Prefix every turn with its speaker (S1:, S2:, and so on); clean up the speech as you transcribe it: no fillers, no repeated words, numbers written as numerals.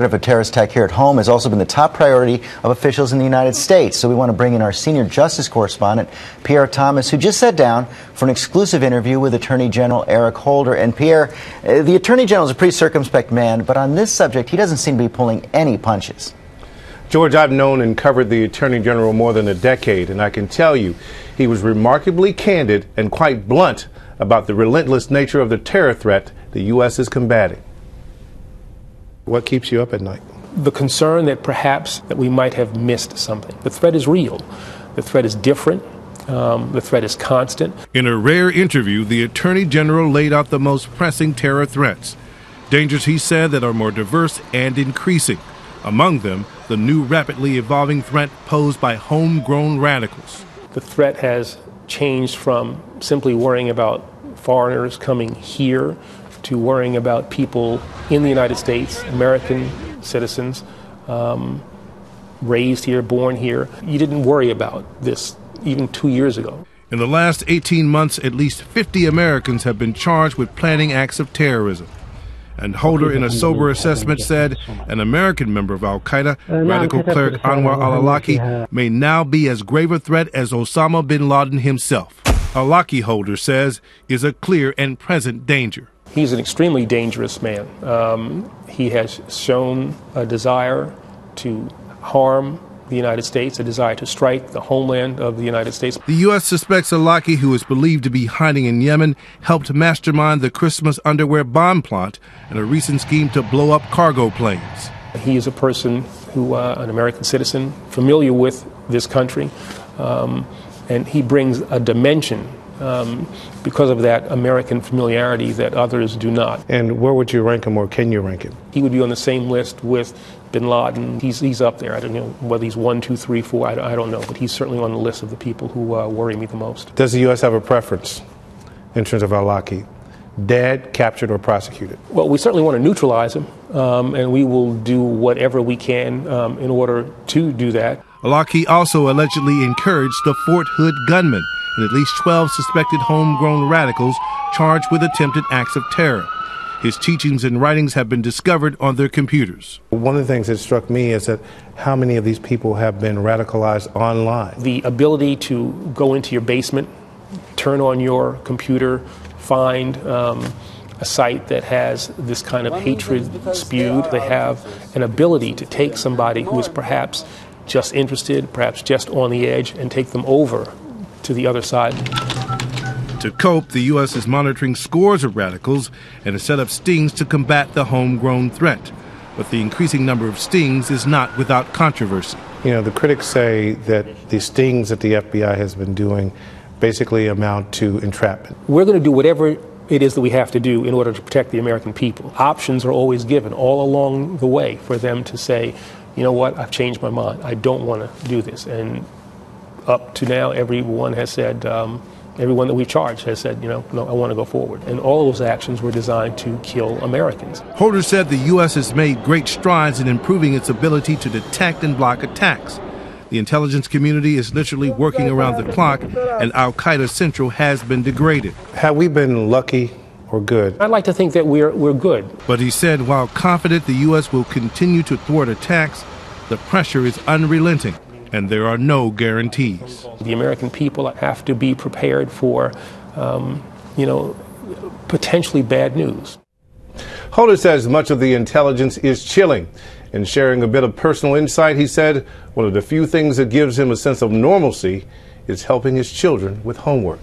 S1: Of a terrorist attack here at home has also been the top priority of officials in the United States. So we want to bring in our senior justice correspondent, Pierre Thomas, who just sat down for an exclusive interview with Attorney General Eric Holder. And Pierre, the Attorney General is a pretty circumspect man, but on this subject, he doesn't seem to be pulling any punches.
S2: George, I've known and covered the Attorney General more than a decade, and I can tell you he was remarkably candid and quite blunt about the relentless nature of the terror threat the U.S. is combating. What keeps you up at night?
S3: The concern that perhaps that we might have missed something. The threat is real. The threat is different. The threat is constant.
S4: In a rare interview, the Attorney General laid out the most pressing terror threats. Dangers, he said, that are more diverse and increasing. Among them, the new rapidly evolving threat posed by homegrown radicals.
S3: The threat has changed from simply worrying about foreigners coming here to worrying about people in the United States, American citizens, raised here, born here. You didn't worry about this even 2 years ago.
S4: In the last 18 months, at least 50 Americans have been charged with planning acts of terrorism. And Holder, in a sober assessment, said an American member of al-Qaeda, radical cleric Anwar al-Awlaki, may now be as grave a threat as Osama bin Laden himself. Awlaki, Holder says, is a clear and present danger.
S3: He's an extremely dangerous man. He has shown a desire to harm the United States, a desire to strike the homeland of the United States.
S4: The U.S. suspects Awlaki, who is believed to be hiding in Yemen, helped mastermind the Christmas underwear bomb plot and a recent scheme to blow up cargo planes.
S3: He is a person who, an American citizen, familiar with this country, and he brings a dimension because of that American familiarity that others do not.
S2: And where would you rank him, or can you rank him?
S3: He would be on the same list with bin Laden. He's up there. I don't know whether he's 1, 2, 3, 4. I don't know, but he's certainly on the list of the people who worry me the most.
S2: Does the U.S. have a preference in terms of al-Awlaki? Dead, captured, or prosecuted?
S3: Well, we certainly want to neutralize him, and we will do whatever we can in order to do that.
S4: Awlaki also allegedly encouraged the Fort Hood gunman and at least 12 suspected homegrown radicals charged with attempted acts of terror. His teachings and writings have been discovered on their computers.
S2: One of the things that struck me is that how many of these people have been radicalized online.
S3: The ability to go into your basement, turn on your computer, find a site that has this kind of hatred spewed. They have an ability to take somebody who is perhaps just interested, perhaps just on the edge, and take them over to the other side.
S4: To cope, the U.S. is monitoring scores of radicals and has set up stings to combat the homegrown threat. But the increasing number of stings is not without controversy.
S2: You know, the critics say that the stings that the FBI has been doing basically amount to entrapment.
S3: We're going to do whatever it is that we have to do in order to protect the American people. Options are always given all along the way for them to say, you know what, I've changed my mind. I don't want to do this. And up to now, everyone has said, everyone that we've charged has said, no, I want to go forward. And all of those actions were designed to kill Americans.
S4: Holder said the U.S. has made great strides in improving its ability to detect and block attacks. The intelligence community is literally working around the clock, and al-Qaeda Central has been degraded.
S2: Have we been lucky or good?
S3: I'd like to think that we're good.
S4: But he said while confident the U.S. will continue to thwart attacks, the pressure is unrelenting, and there are no guarantees.
S3: The American people have to be prepared for, potentially bad news.
S2: Holder says much of the intelligence is chilling. In sharing a bit of personal insight, he said one of the few things that gives him a sense of normalcy is helping his children with homework.